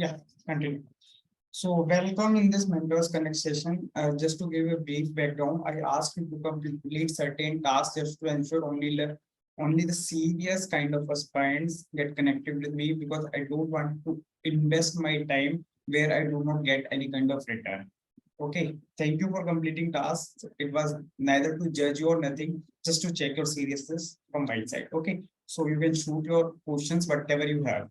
Yeah, continue. So welcome in this members connect session. Just to give you a brief background, I asked you to complete certain tasks just to ensure only the serious kind of aspirants get connected with me, because I don't want to invest my time where I do not get any kind of return. Okay, thank you for completing tasks. It was neither to judge you or nothing, just to check your seriousness from my side. Okay, so you can shoot your questions, whatever you have.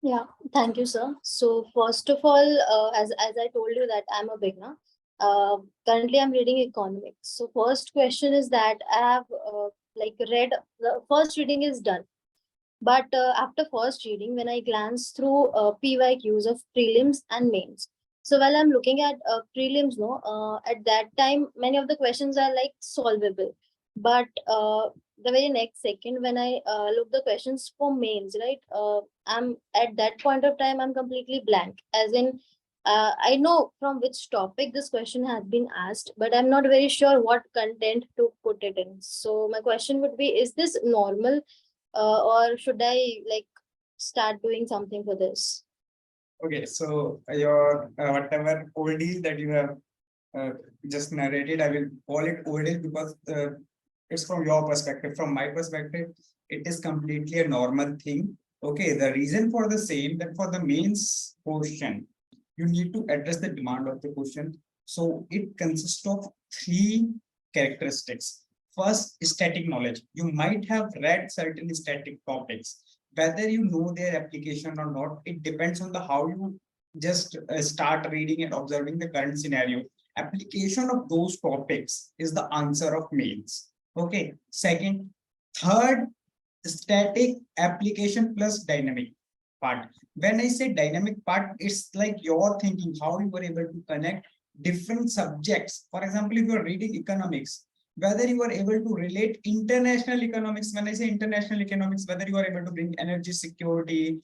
Yeah, thank you, sir. So first of all, as I told you that I'm a beginner. Currently, I'm reading economics. So first question is that I have like read the first reading is done, but after first reading, when I glance through PYQs of prelims and mains, so while I'm looking at prelims, no, at that time many of the questions are like solvable, but the very next second when I look the questions for mains, right, I'm at that point of time I'm completely blank. As in, I know from which topic this question has been asked, but I'm not very sure what content to put it in. So my question would be: is this normal, or should I like start doing something for this? Okay, so your whatever ordeal that you have uh, just narrated, I will call it ordeal because it's from your perspective. From my perspective, it is completely a normal thing. Okay, the reason for the same, that for the mains question, you need to address the demand of the question. So it consists of three characteristics. First, static knowledge. You might have read certain static topics. Whether you know their application or not, it depends on the how you just start reading and observing the current scenario. Application of those topics is the answer of mains. Okay. Second, third, static application plus dynamic part. When I say dynamic part, it's like your thinking, how you were able to connect different subjects. For example, if you're reading economics, whether you are able to relate international economics. When I say international economics, whether you are able to bring energy security,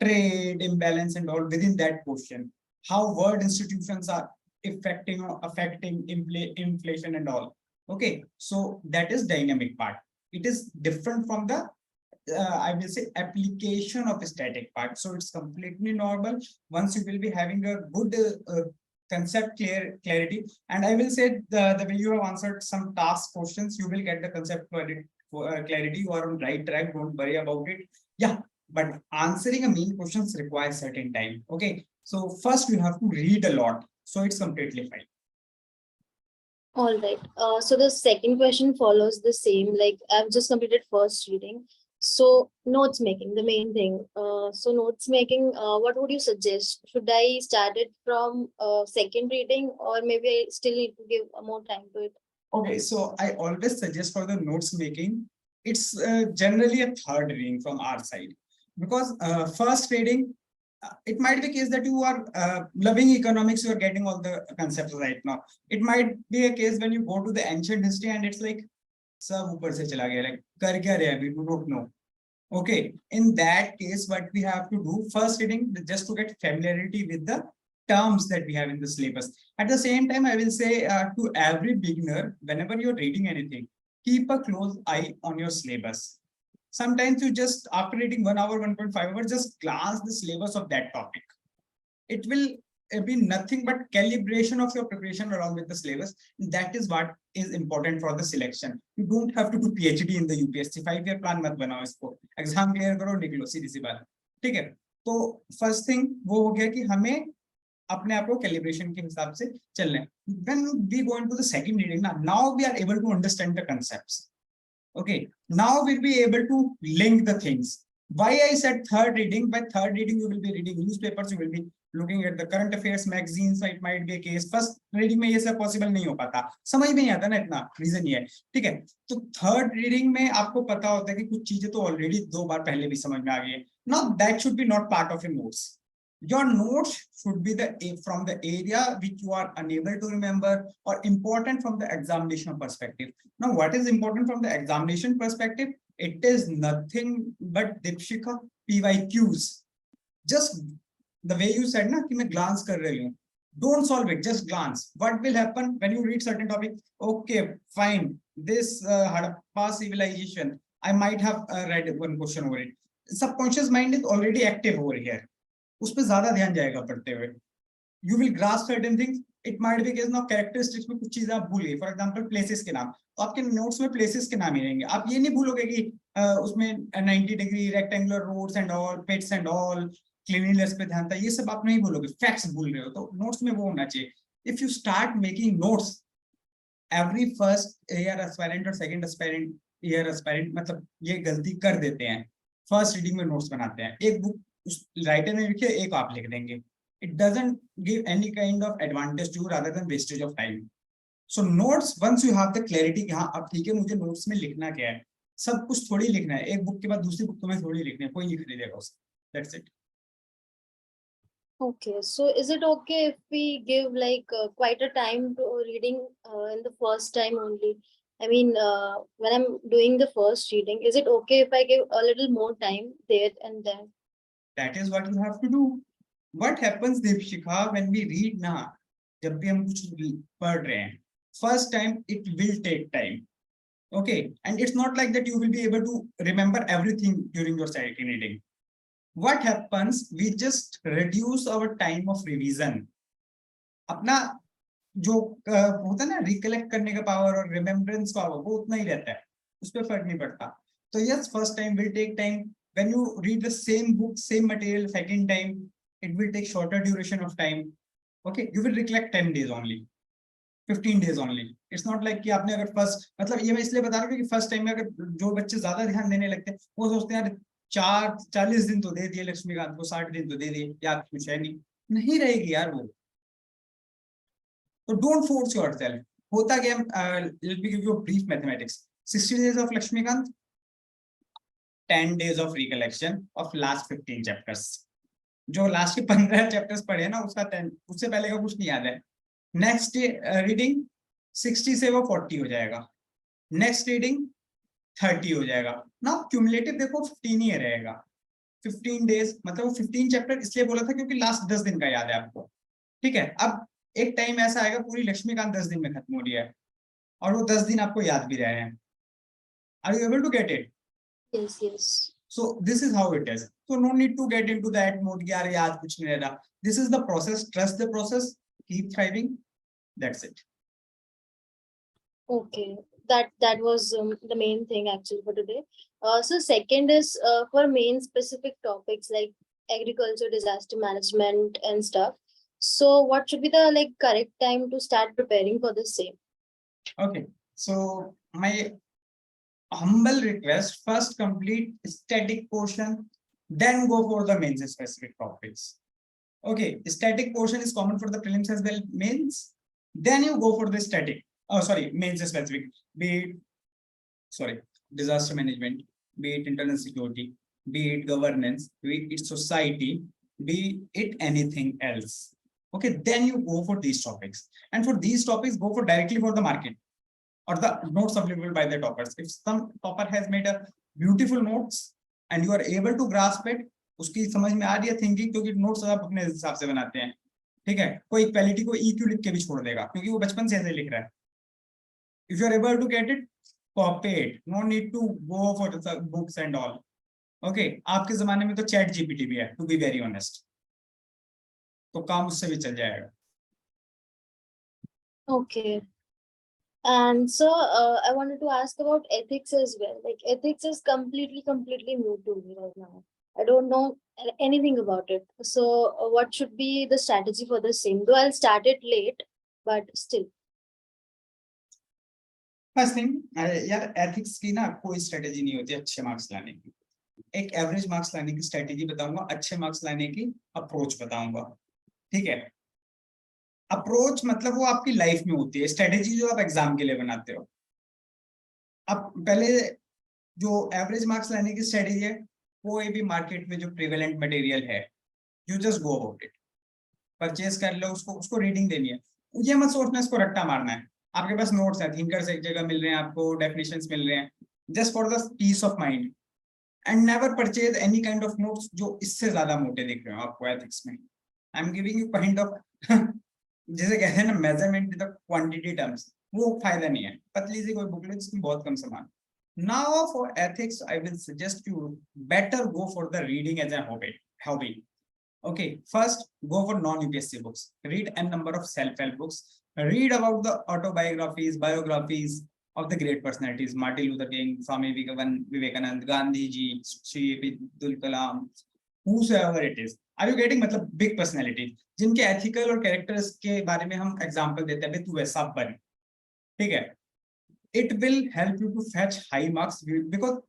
trade imbalance and all within that question, how world institutions are affecting inflation and all. Okay, so that is dynamic part. It is different from the I will say application of a static part. So it's completely normal once you will be having a good concept clarity. And I will say the way you have answered some task questions, you will get the concept clarity. You are on right track. Don't worry about it. Yeah, but answering a main questions requires certain time. Okay, so first you have to read a lot. So it's completely fine. All right. So the second question follows the same. Like I've just completed first reading. So notes making, the main thing. So notes making, what would you suggest? Should I start it from second reading, or maybe I still need to give more time to it? Okay, so I always suggest for the notes making, it's generally a third reading from our side, because first reading, it might be a case that you are loving economics, you are getting all the concepts right now. It might be a case when you go to the ancient history and it's like, सब ऊपर से चला गया, like कर क्या रहे हैं, we do not know. Okay, in that case, what we have to do first reading just to get familiarity with the terms that we have in the syllabus. At the same time, I will say to every beginner, whenever you're reading anything, keep a close eye on your syllabus. Sometimes you just, after reading 1 hour, 1.5 hours, just glance the syllabus of that topic. It will be nothing but calibration of your preparation along with the syllabus. That is what is important for the selection. You don't have to do PhD in the UPSC. 5-year plan मत बनाओ इसको. Exam clear करो निकलो सीधी सी बात. ठीक है. तो first thing वो हो गया कि हमें अपने आप को calibration के हिसाब से चलना है. When we go into the second reading, now we are able to understand the concepts. Okay, now we'll be able to link the things. Why I said third reading? By third reading, you will be reading newspapers, you will be looking at the current affairs magazines. It might be a case. First reading में ये सब possible नहीं हो पाता, समझ में नहीं आता ना इतना, reason ये है. ठीक है, तो third reading में आपको पता होता है कि कुछ चीजें तो already 2 बार पहले भी समझ में आ गई है. Now that should be not part of your notes. Your notes should be from the area which you are unable to remember or important from the examination perspective. Now, what is important from the examination perspective? It is nothing but Deepshikha PYQs. Just the way you said, na, कि मैं glance कर रही हूँ. Don't solve it, just glance. What will happen when you read certain topic? Okay, fine. This Harappa civilization, I might have read one question over it. Subconscious mind is already active over here. उस पर ज्यादा ध्यान जाएगा पढ़ते हुए। You will grasp certain things, it might be case ना characteristics में कुछ चीजें आप भूल गए, फॉर एग्जांपल प्लेसेस के नाम, तो आपके नोट्स में प्लेसेस के नाम ही रहेंगे, आप ये नहीं भूलोगे कि उसमें 90 degree rectangular roads and all, pets and all, cleanliness पे ध्यान था, ये सब आप नहीं भूलोगे, फैक्ट्स भूल रहे हो, तो नोट्स में वो होना चाहिए। If you start making notes, every first year aspirant और सेकंड एस्पायरेंट ईयर एस्पायरेंट मतलब ये गलती कर देते हैं, फर्स्ट रीडिंग में नोट्स बनाते हैं, एक बुक उस राइटर ने लिखी है, एक आप लिख देंगे, it doesn't give any kind of advantage to you rather than wastage of time. So notes, once you have the clarity कि हाँ अब ठीक है मुझे notes में लिखना क्या है, सब कुछ थोड़ी लिखना है, एक बुक के बाद दूसरी बुक तुम्हें थोड़ी लिखनी है, कोई नहीं खरीदेगा उसे, that's it. Okay, so is it okay if we give like quite a time to reading in the first time only? I mean, when I'm doing the first reading, is it okay if I give a little more time there and then? That is what you have to do. What happens, Deepshikha, when we read ना, जब भी हम कुछ पढ़ रहे हैं, first time it will take time, okay, and it's not like that you will be able to remember everything during your second reading. What happens, we just reduce our time of revision. अपना जो होता है ना recollect करने का power और remembrance power, वो उतना ही रहता है, उस पर फर्क नहीं पड़ता। तो yes, first time will take time, when you read the same book same material second time, it will take shorter duration of time, okay, you will recollect 10 days only, 15 days only. It's not like कि आपने अगर first, मतलब ये मैं इसलिए बता रहा हूँ कि फर्स्ट टाइम में अगर जो बच्चे ज्यादा ध्यान देने लगते हैं, वो सोचते हैं यार 40 दिन तो दे दिए लक्ष्मीकांत को, 60 दिन तो दे दिए, याद कुछ है नहीं, नहीं रहेगी यार वो। तो डोंट फोर्स योरसेल्फ। होता क्या, let me give you a brief mathematics, 60 days of Laxmikant, 10 days of recollection of last 15 chapters. जो लास्ट के 15 चैप्टर्स पढ़े ना, उसका 10, उससे पहले का कुछ नहीं याद है। नेक्स्ट रीडिंग 60 से वो 40 हो जाएगा, नेक्स्ट रीडिंग 30 हो जाएगा ना, क्यूमुलेटिव देखो 15 ही रहेगा। 15 days मतलब वो 15 चैप्टर इसलिए बोला था क्योंकि लास्ट 10 दिन का याद है आपको, ठीक है। अब एक टाइम ऐसा आएगा पूरी लक्ष्मीकांत 10 दिन में खत्म हो रही है, और वो 10 दिन आपको याद भी रहे हैं। Are you able to get it? Yes, yes. So this is how it is. So no need to get into that mode कि यार याद कुछ नहीं रहा। This is the process. Trust the process. Keep thriving. That's it. Okay, that was the main thing actually for today. So second is for main specific topics like agriculture, disaster management, and stuff. So what should be the like correct time to start preparing for the same? Okay. So my humble request: first complete static portion, then go for the mains specific topics. Okay, static portion is common for the prelims as well, mains. Then you go for the static. Oh, sorry, mains specific. Be it, sorry, disaster management, be it internal security, be it governance, be it society, be it anything else. Okay, then you go for these topics. And for these topics, go for directly for the market or the notes available by the toppers. If some topper has made a beautiful notes and you are able to grasp it, उसकी समझ में आ रही है thinking, क्योंकि notes आप अपने हिसाब से बनाते हैं, ठीक है। कोई क्वालिटी को EQ लिख के भी छोड़ देगा क्योंकि वो बचपन से ऐसे लिख रहा है। If you are able to get it, copy it. No need to go for the books and all. Okay, आपके जमाने में तो चैट जीपीटी भी है, to be very honest, तो काम उससे भी चल जाएगा। Okay. And so I wanted to ask about ethics as well. Like ethics is completely new to me right now. I don't know anything about it. So what should be the strategy for the same? Though I'll start it late, but still. First thing यार, ethics की ना कोई strategy नहीं होती अच्छे marks लाने की। एक एवरेज मार्क्स लाने की स्ट्रेटेजी बताऊंगा, अच्छे मार्क्स लाने की अप्रोच बताऊंगा, ठीक है। अप्रोच मतलब वो आपकी लाइफ में होती है, स्ट्रेटेजी जो आप एग्जाम के लिए बनाते हो। अब पहले जो एवरेज मार्क्स लाने की स्ट्रेटेजी है, कोई भी मार्केट में जो प्रिवेलेंट मटेरियल है, you just go about it, purchase कर लो उसको, उसको रीडिंग देनी है। ये मत सोचना इसको रट्टा मारना है। आपके पास नोट्स है, थिंकर्स एक जगह मिल रहे हैं आपको, डेफिनेशंस मिल रहे हैं, just for the peace of mind, and never purchase any kind of notes जो इससे ज्यादा मोटे दिख रहे हो आपको एथिक्स में। I am giving you kind of जैसे कहते हैं ना मेजरमेंट द क्वांटिटी टर्म्स, वो फायदा नहीं है। पतली सी कोई बुकलेट जिसमें बहुत कम सामान। Now for ethics I will suggest you better go for the reading as a hobby. Okay, first go for non-UPSC books. Read n number of self-help books. Read about the autobiographies, biographies of the great personalities: Martin Luther King, Swami Vivekanand, Gandhi ji, Sri Abdul Kalam, whosoever it is. Are you getting? मतलब big personality जिनके ethical और characters के बारे में हम example देते हैं, तू वैसा बन, ठीक है? It will help you to fetch high marks because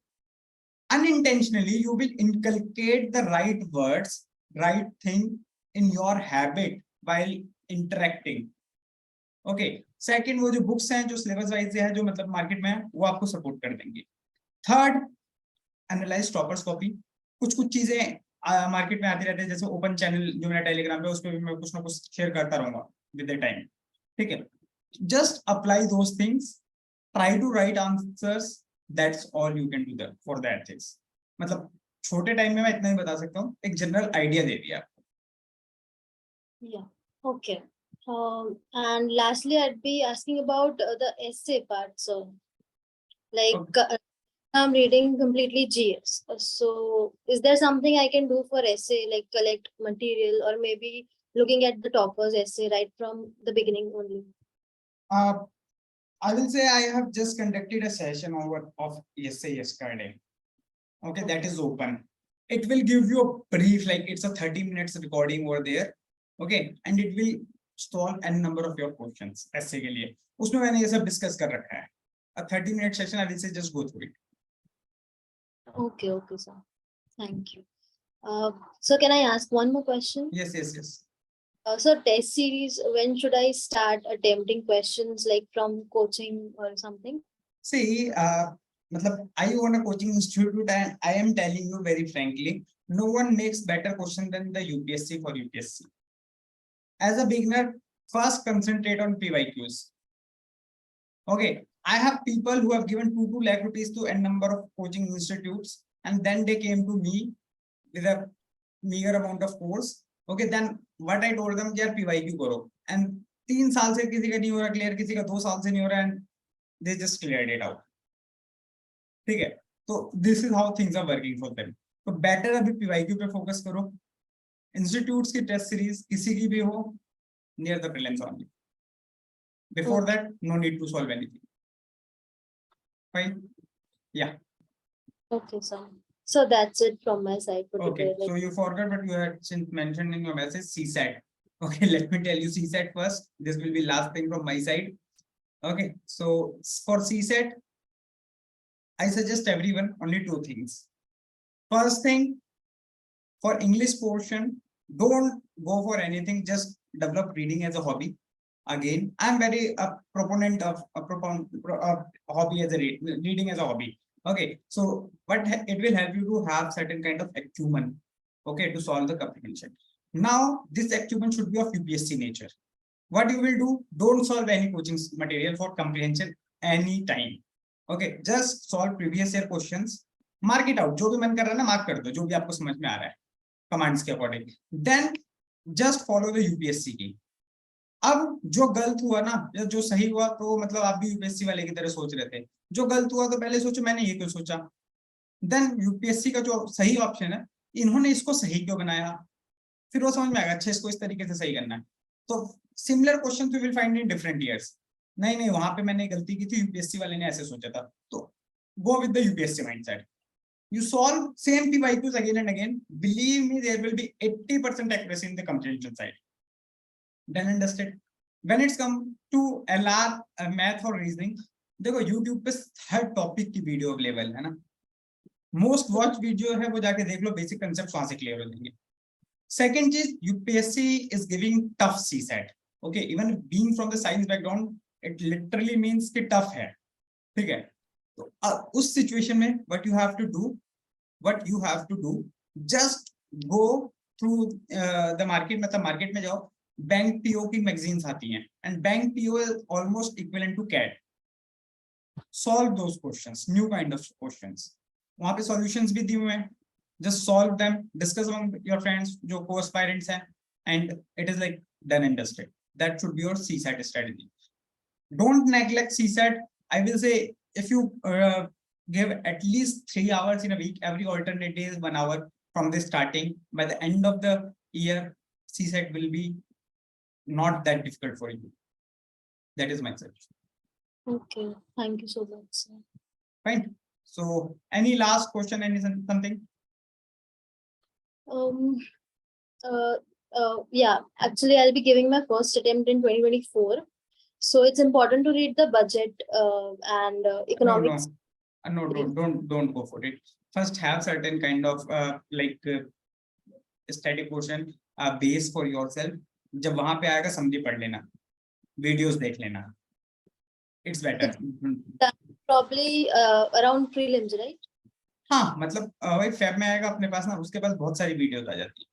unintentionally you will inculcate the right words, right thing in your habit while interacting. Okay, second, वो जो books हैं जो syllabus wise है, जो मतलब market में है, वो आपको support कर देंगे. Third, analyze toppers copy. कुछ चीजें मार्केट में आती रहती है, जैसे ओपन चैनल जो मेरा टेलीग्राम पे, उस पर भी मैं कुछ ना कुछ शेयर करता रहूंगा विद द टाइम, ठीक है? Just apply those things, try to write answers, that's all you can do for that things. मतलब छोटे टाइम में मैं इतना ही बता सकता हूँ, एक जनरल आइडिया दे दिया. Yeah, okay. And lastly, I'd be asking about the essay part. So, like, I'm reading completely GS. So, is there something I can do for essay, like collect material or maybe looking at the topper's essay right from the beginning only? I will say I have just conducted a session of essay yesterday. Okay, that is open. It will give you a brief, like it's a 30 minutes recording over there. Okay, and it will solve n number of your questions essay के लिए. उसमें मैंने ये सब discuss कर रखा है. A 30-minute session, I will say just go through it. Okay, okay, sir. Thank you. So can I ask one more question? Yes, yes, yes. So test series, when should I start attempting questions like from coaching or something? See, मतलब I own a coaching institute and I am telling you very frankly, no one makes better question than the UPSC for UPSC. As a beginner, first concentrate on PYQs. Okay, I have people who have given 2 lakh rupees to n number of coaching institutes, and then they came to me with a meager amount of course. Okay, then what I told them, यार PYQ करो, and 3 साल से किसी का नहीं हो रहा clear, किसी का 2 साल से नहीं हो रहा, and they just cleared it out. ठीक है, तो this is how things are working for them. तो better अभी PYQ पे focus करो. Institutes की test series किसी की भी हो, near the prelims only. Before that, no need to solve anything. Fine. Yeah. Okay, sir. So that's it from my side for Okay, today. so you forgot what you had mentioned in your message, CSET. Okay, let me tell you CSET first. This will be last thing from my side. Okay, so for CSET, I suggest everyone only 2 things. First thing, for English portion, don't go for anything, just develop reading as a hobby. Again, I'm very a proponent of hobby as a reading as a hobby. Okay, so but it will help you to have certain kind of acumen, okay, to solve the comprehension. Now, this acumen should be of UPSC nature. What you will do, don't solve any coaching material for comprehension anytime. Okay, just solve previous year questions, mark it out. जो भी मन कर रहा है ना, mark कर दो, जो भी आपको समझ में आ रहा है, commands के according. Then just follow the UPSC की. अब जो गलत हुआ ना, या जो सही हुआ, तो मतलब आप भी यूपीएससी वाले की तरह सोच रहे थे. जो गलत हुआ तो पहले सोचो मैंने ये क्यों सोचा. देन यूपीएससी का जो सही ऑप्शन है, इन्होंने इसको सही क्यों बनाया, फिर वो समझ में आएगा, अच्छा इसको इस तरीके से सही करना है. तो similar question you will find in different years. नहीं वहां पे मैंने गलती की थी, यूपीएससी वाले ने ऐसे सोचा था. तो go with the UPSC mindset. You solve same PYQs again and again. Believe me, there will be 80% accuracy in the comprehension side. Then understood. When it's come to LR, math or reasoning, देखो YouTube पे हर topic की video available है ना. Most watch video है, वो जाके देख लो, basic concept वहां से क्लियर हो जाएंगे. सेकंड चीज, UPSC is giving tough CSAT. Okay, even being from the science background, it literally means कि टफ है. ठीक है, तो उस सिचुएशन में what you have to do, just go through the market. मतलब मार्केट में जाओ, बैंक पीओ की मैगजीन्स आती हैं, and bank PO is almost equivalent to CAT. Solve those questions, new kind of questions. वहां पे सॉल्यूशंस भी दिए हुए हैं, just solve them, discuss among your friends जो co-aspirants हैं, and it is like done and dusted. That should be your CSAT strategy. Don't neglect CSAT. I will say, if you give at least 3 hours in a week, every alternate day is 1 hour from the starting, by the end of the year, CSET will be not that difficult for you. That is my suggestion. Okay, thank you so much, sir. Fine. So, any last question? Any something? Yeah, actually, I'll be giving my first attempt in 2024. So it's important to read the budget and economics. No, don't go for it. First, have certain kind of static portion base for yourself. जब वहां पे आएगा समझी पढ़ लेना, videos देख लेना. It's better. Probably around prelims, right? हाँ, मतलब वही फेब में आएगा अपने पास ना, उसके पास बहुत सारी वीडियोस आ जाती है.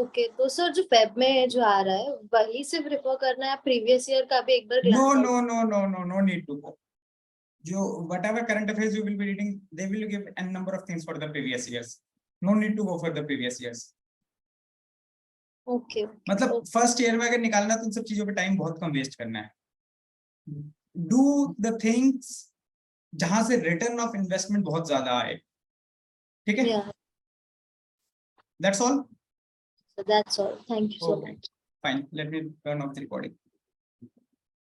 ओके, तो सर जो फेब में जो आ रहा है वही सिर्फ रेफर करना है, प्रीवियस ईयर का भी एक बार No need to go. जो whatever current affairs you will be reading, they will give n number of things for the previous years. No need to go for the previous years. Okay, मतलब first year में अगर निकालना तो इन सब चीजों पे time बहुत कम वेस्ट करना है. डू द थिंग्स जहां से रिटर्न ऑफ इन्वेस्टमेंट बहुत ज्यादा आए. ठीक है? That's all. So that's all. Thank you so much. Fine. Let me turn off the recording.